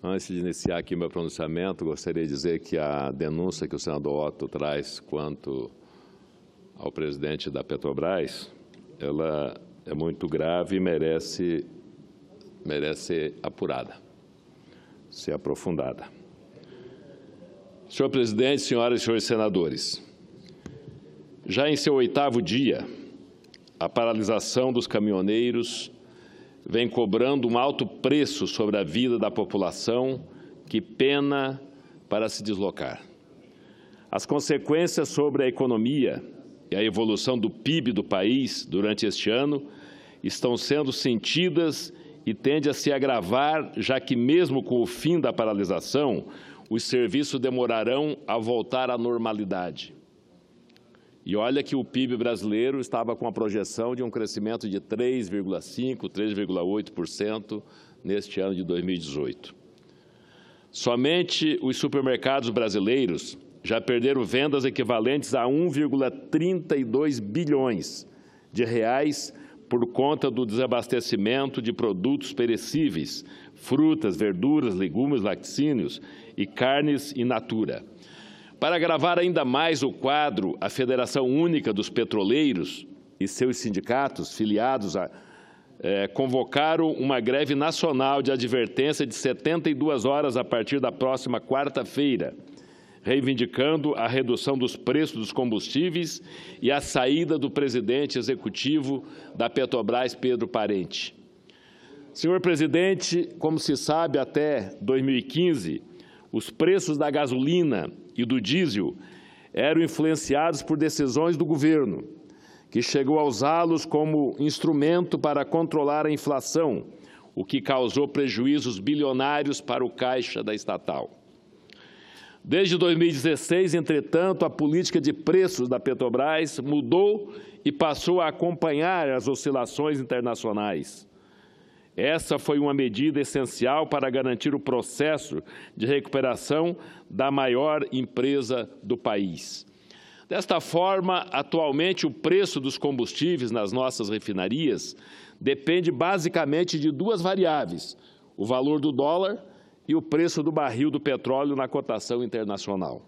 Antes de iniciar aqui meu pronunciamento, gostaria de dizer que a denúncia que o senador Otto traz quanto ao presidente da Petrobras, ela é muito grave e merece ser apurada, ser aprofundada. Senhor presidente, senhoras e senhores senadores, já em seu 8º dia, a paralisação dos caminhoneiros vem cobrando um alto preço sobre a vida da população que pena para se deslocar. As consequências sobre a economia e a evolução do PIB do país durante este ano estão sendo sentidas e tendem a se agravar, já que mesmo com o fim da paralisação, os serviços demorarão a voltar à normalidade. E olha que o PIB brasileiro estava com a projeção de um crescimento de 3,5%, 3,8% neste ano de 2018. Somente os supermercados brasileiros já perderam vendas equivalentes a 1,32 bilhões de reais por conta do desabastecimento de produtos perecíveis, frutas, verduras, legumes, laticínios e carnes in natura. Para agravar ainda mais o quadro, a Federação Única dos Petroleiros e seus sindicatos filiados convocaram uma greve nacional de advertência de 72 horas a partir da próxima quarta-feira, reivindicando a redução dos preços dos combustíveis e a saída do presidente executivo da Petrobras, Pedro Parente. Senhor presidente, como se sabe, até 2015, os preços da gasolina e do diesel eram influenciados por decisões do governo, que chegou a usá-los como instrumento para controlar a inflação, o que causou prejuízos bilionários para o caixa da estatal. Desde 2016, entretanto, a política de preços da Petrobras mudou e passou a acompanhar as oscilações internacionais. Essa foi uma medida essencial para garantir o processo de recuperação da maior empresa do país. Desta forma, atualmente, o preço dos combustíveis nas nossas refinarias depende basicamente de duas variáveis: o valor do dólar e o preço do barril do petróleo na cotação internacional.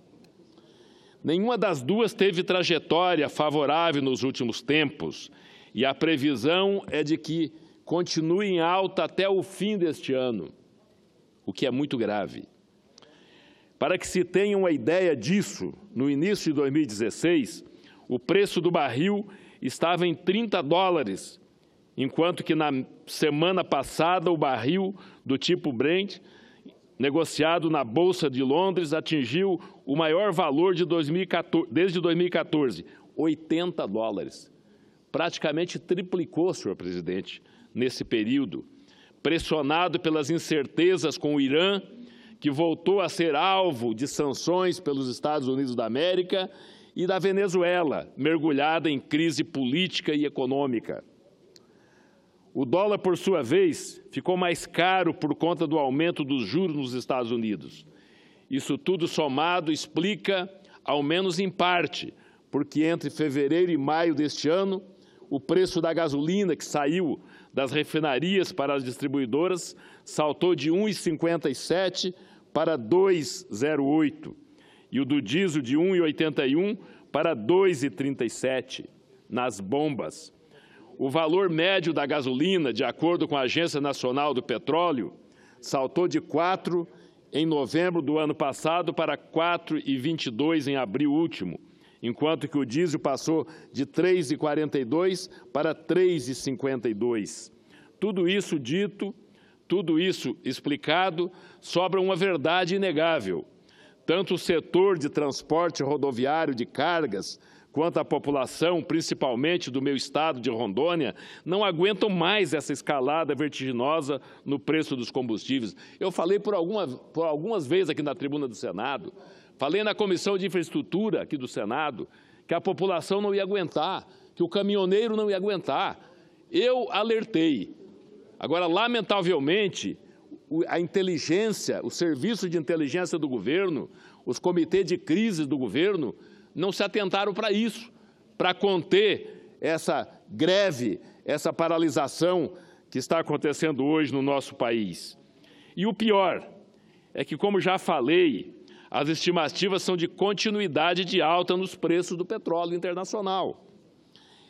Nenhuma das duas teve trajetória favorável nos últimos tempos, e a previsão é de que continue em alta até o fim deste ano, o que é muito grave. Para que se tenha uma ideia disso, no início de 2016, o preço do barril estava em $30, enquanto que na semana passada o barril do tipo Brent, negociado na Bolsa de Londres, atingiu o maior valor de 2014, desde 2014, $80. Praticamente triplicou, senhor presidente, nesse período, pressionado pelas incertezas com o Irã, que voltou a ser alvo de sanções pelos Estados Unidos da América, e da Venezuela, mergulhada em crise política e econômica. O dólar, por sua vez, ficou mais caro por conta do aumento dos juros nos Estados Unidos. Isso tudo somado explica, ao menos em parte, porque entre fevereiro e maio deste ano, o preço da gasolina que saiu das refinarias para as distribuidoras saltou de 1,57 para 2,08 e o do diesel de 1,81 para 2,37 nas bombas. O valor médio da gasolina, de acordo com a Agência Nacional do Petróleo, saltou de 4 em novembro do ano passado para 4,22 em abril último, enquanto que o diesel passou de 3,42 para 3,52. Tudo isso dito, tudo isso explicado, sobra uma verdade inegável. Tanto o setor de transporte rodoviário de cargas, quanto a população, principalmente do meu estado de Rondônia, não aguentam mais essa escalada vertiginosa no preço dos combustíveis. Eu falei por algumas vezes aqui na tribuna do Senado, falei na Comissão de Infraestrutura aqui do Senado, que a população não ia aguentar, que o caminhoneiro não ia aguentar. Eu alertei. Agora, lamentavelmente, a inteligência, o serviço de inteligência do governo, os comitês de crise do governo, não se atentaram para isso, para conter essa greve, essa paralisação que está acontecendo hoje no nosso país. E o pior é que, como já falei, as estimativas são de continuidade de alta nos preços do petróleo internacional.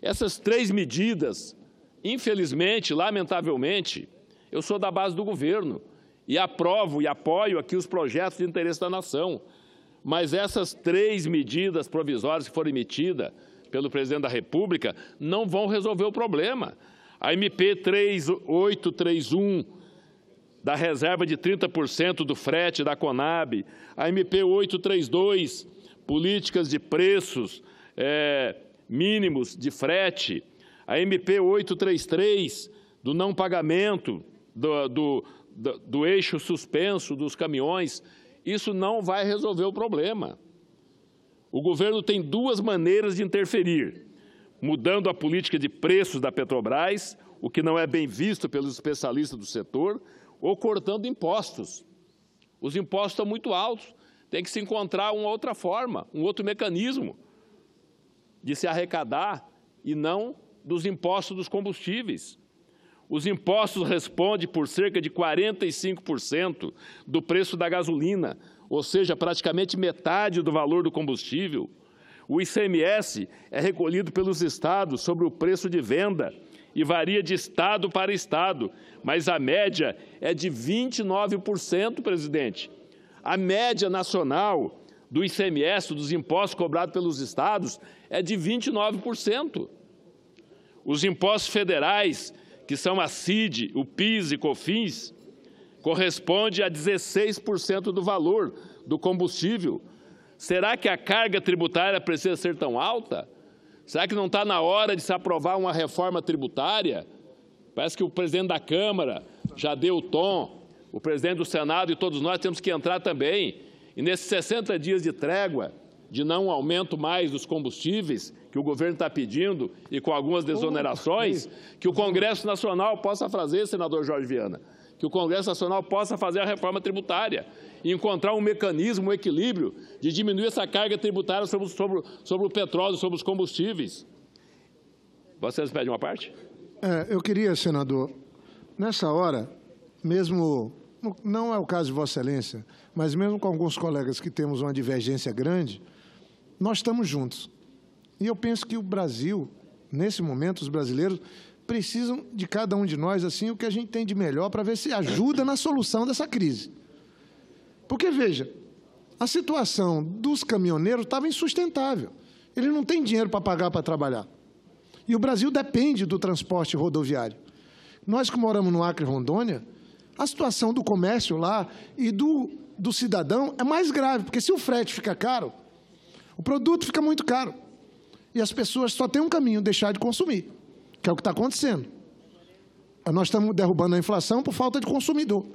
Essas 3 medidas, infelizmente, lamentavelmente, eu sou da base do governo e aprovo e apoio aqui os projetos de interesse da nação. Mas essas 3 medidas provisórias que foram emitidas pelo presidente da República não vão resolver o problema. A MP 3831, da reserva de 30% do frete da Conab, a MP 832, políticas de preços mínimos de frete, a MP 833, do não pagamento do eixo suspenso dos caminhões, isso não vai resolver o problema. O governo tem 2 maneiras de interferir: mudando a política de preços da Petrobras, o que não é bem visto pelos especialistas do setor, ou cortando impostos. Os impostos estão muito altos, tem que se encontrar uma outra forma, um outro mecanismo de se arrecadar e não dos impostos dos combustíveis. Os impostos respondem por cerca de 45% do preço da gasolina, ou seja, praticamente metade do valor do combustível. O ICMS é recolhido pelos estados sobre o preço de venda e varia de estado para estado, mas a média é de 29%, presidente. A média nacional do ICMS, dos impostos cobrados pelos estados, é de 29%. Os impostos federais, que são a CID, o PIS e COFINS, corresponde a 16% do valor do combustível. Será que a carga tributária precisa ser tão alta? Será que não está na hora de se aprovar uma reforma tributária? Parece que o presidente da Câmara já deu o tom, o presidente do Senado e todos nós temos que entrar também. E nesses 60 dias de trégua, de não aumento mais dos combustíveis, que o governo está pedindo, e com algumas desonerações, que o Congresso Nacional possa fazer, senador Jorge Viana, que o Congresso Nacional possa fazer a reforma tributária e encontrar um mecanismo, um equilíbrio de diminuir essa carga tributária sobre o petróleo, sobre os combustíveis. Vocês pedem uma parte? Eu queria, senador, nessa hora, mesmo, não é o caso de Vossa Excelência, mas mesmo com alguns colegas que temos uma divergência grande, nós estamos juntos. E eu penso que o Brasil, nesse momento, os brasileiros precisam de cada um de nós, assim, o que a gente tem de melhor para ver se ajuda na solução dessa crise. Porque, veja, a situação dos caminhoneiros estava insustentável. Eles não têm dinheiro para pagar para trabalhar. E o Brasil depende do transporte rodoviário. Nós que moramos no Acre e Rondônia, a situação do comércio lá e do cidadão é mais grave, porque se o frete fica caro, o produto fica muito caro. E as pessoas só têm um caminho, deixar de consumir, que é o que está acontecendo. Nós estamos derrubando a inflação por falta de consumidor.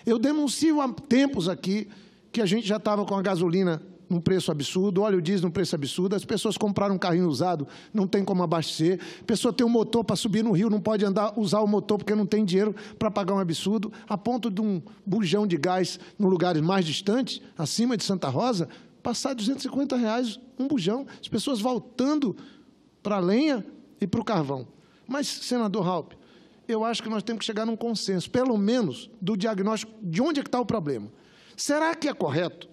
Eu denuncio há tempos aqui que a gente já estava com a gasolina num preço absurdo, óleo diesel num preço absurdo, as pessoas compraram um carrinho usado, não tem como abastecer, a pessoa tem um motor para subir no rio, não pode usar o motor porque não tem dinheiro para pagar um absurdo, a ponto de um bujão de gás em lugares mais distantes, acima de Santa Rosa, passar R$250 um bujão, as pessoas voltando para a lenha e para o carvão. Mas, senador Raupp, eu acho que nós temos que chegar num consenso, pelo menos, do diagnóstico de onde é que está o problema. Será que é correto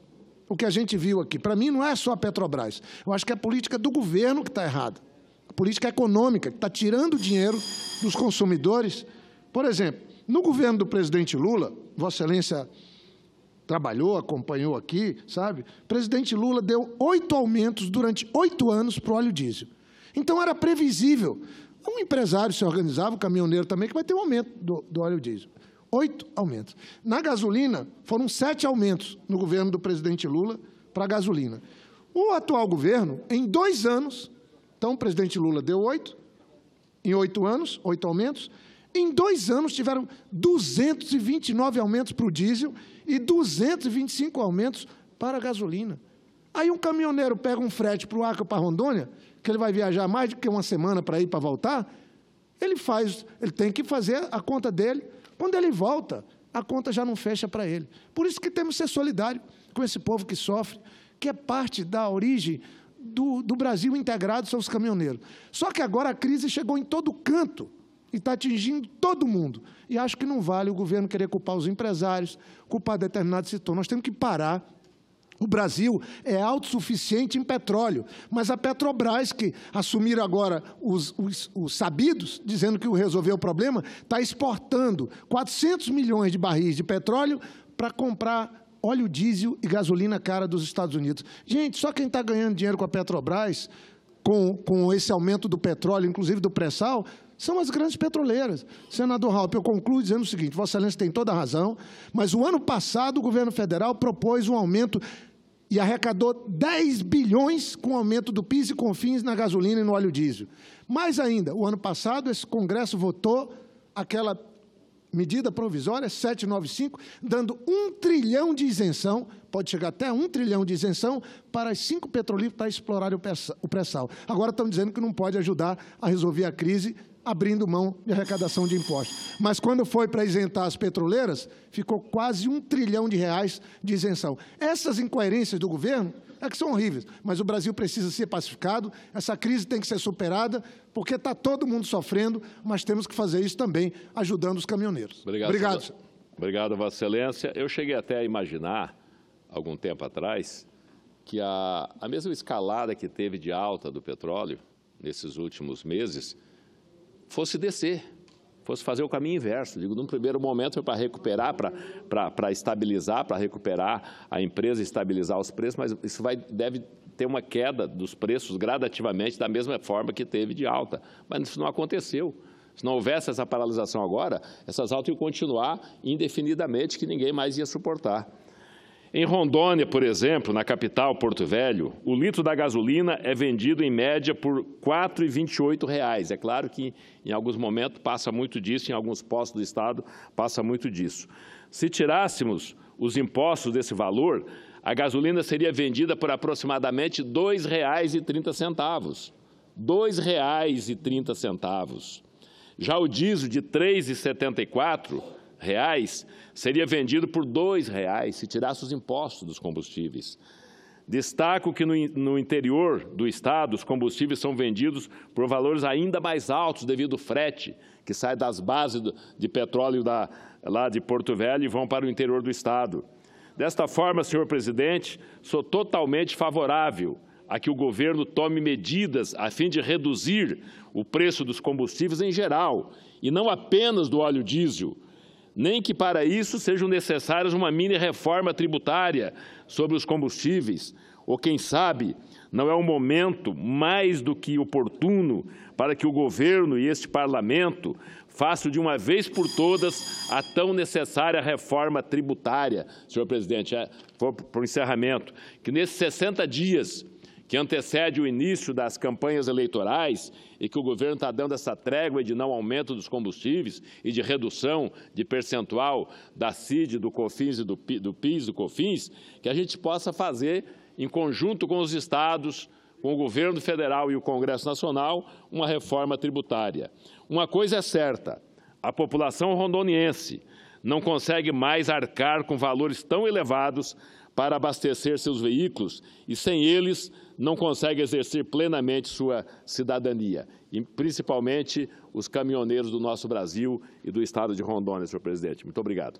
o que a gente viu aqui? Para mim, não é só a Petrobras. Eu acho que é a política do governo que está errada. A política econômica, que está tirando dinheiro dos consumidores. Por exemplo, no governo do presidente Lula, Vossa Excelência trabalhou, acompanhou aqui, sabe? O presidente Lula deu 8 aumentos durante 8 anos para o óleo diesel. Então, era previsível. Um empresário se organizava, o caminhoneiro também, que vai ter um aumento do óleo diesel. 8 aumentos. Na gasolina, foram 7 aumentos no governo do presidente Lula para a gasolina. O atual governo, em 2 anos, então o presidente Lula deu 8, em 8 anos, 8 aumentos, em 2 anos tiveram 229 aumentos para o diesel e 225 aumentos para a gasolina. Aí um caminhoneiro pega um frete para o Acre ou para Rondônia, que ele vai viajar mais do que uma semana para ir para voltar, ele tem que fazer a conta dele. Quando ele volta, a conta já não fecha para ele. Por isso que temos que ser solidários com esse povo que sofre, que é parte da origem do Brasil integrado, são os caminhoneiros. Só que agora a crise chegou em todo canto. E está atingindo todo mundo. E acho que não vale o governo querer culpar os empresários, culpar determinados setores. Nós temos que parar. O Brasil é autossuficiente em petróleo, mas a Petrobras, que assumiram agora os sabidos, dizendo que resolveu o problema, está exportando 400 milhões de barris de petróleo para comprar óleo diesel e gasolina cara dos Estados Unidos. Gente, só quem está ganhando dinheiro com a Petrobras, com esse aumento do petróleo, inclusive do pré-sal, são as grandes petroleiras. Senador Raupp, eu concluo dizendo o seguinte, Vossa Excelência tem toda a razão, mas o ano passado o governo federal propôs um aumento e arrecadou 10 bilhões com o aumento do PIS e COFINS na gasolina e no óleo diesel. Mais ainda, o ano passado esse Congresso votou aquela medida provisória 795, dando 1 trilhão de isenção, pode chegar até 1 trilhão de isenção para as 5 petrolíferas para explorar o pré-sal. Agora estão dizendo que não pode ajudar a resolver a crise abrindo mão de arrecadação de impostos. Mas quando foi para isentar as petroleiras, ficou quase 1 trilhão de reais de isenção. Essas incoerências do governo é que são horríveis, mas o Brasil precisa ser pacificado, essa crise tem que ser superada, porque está todo mundo sofrendo, mas temos que fazer isso também, ajudando os caminhoneiros. Obrigado. Obrigado, Vossa Excelência. Eu cheguei até a imaginar, algum tempo atrás, que a mesma escalada que teve de alta do petróleo nesses últimos meses fosse descer, fosse fazer o caminho inverso. Digo, num primeiro momento foi para recuperar, para estabilizar, para recuperar a empresa, estabilizar os preços, mas isso deve ter uma queda dos preços gradativamente da mesma forma que teve de alta. Mas isso não aconteceu. Se não houvesse essa paralisação agora, essas altas iam continuar indefinidamente, que ninguém mais ia suportar. Em Rondônia, por exemplo, na capital, Porto Velho, o litro da gasolina é vendido em média por R$ 4,28. É claro que em alguns momentos passa muito disso, em alguns postos do estado passa muito disso. Se tirássemos os impostos desse valor, a gasolina seria vendida por aproximadamente R$ 2,30. R$ 2,30. Já o diesel de R$ 3,74 seria vendido por R$ 2,00 se tirasse os impostos dos combustíveis. Destaco que no interior do estado os combustíveis são vendidos por valores ainda mais altos devido ao frete, que sai das bases de petróleo lá de Porto Velho e vão para o interior do estado. Desta forma, senhor presidente, sou totalmente favorável a que o governo tome medidas a fim de reduzir o preço dos combustíveis em geral, e não apenas do óleo diesel, nem que para isso sejam necessárias uma mini-reforma tributária sobre os combustíveis, ou quem sabe, não é um momento mais do que oportuno para que o governo e este parlamento façam de uma vez por todas a tão necessária reforma tributária, senhor presidente, por encerramento, que nesses 60 dias que antecede o início das campanhas eleitorais e que o governo está dando essa trégua de não aumento dos combustíveis e de redução de percentual da CID, do COFINS e do PIS, do COFINS, que a gente possa fazer, em conjunto com os estados, com o governo federal e o Congresso Nacional, uma reforma tributária. Uma coisa é certa, a população rondoniense não consegue mais arcar com valores tão elevados para abastecer seus veículos e, sem eles, não consegue exercer plenamente sua cidadania, e principalmente os caminhoneiros do nosso Brasil e do estado de Rondônia, senhor presidente. Muito obrigado.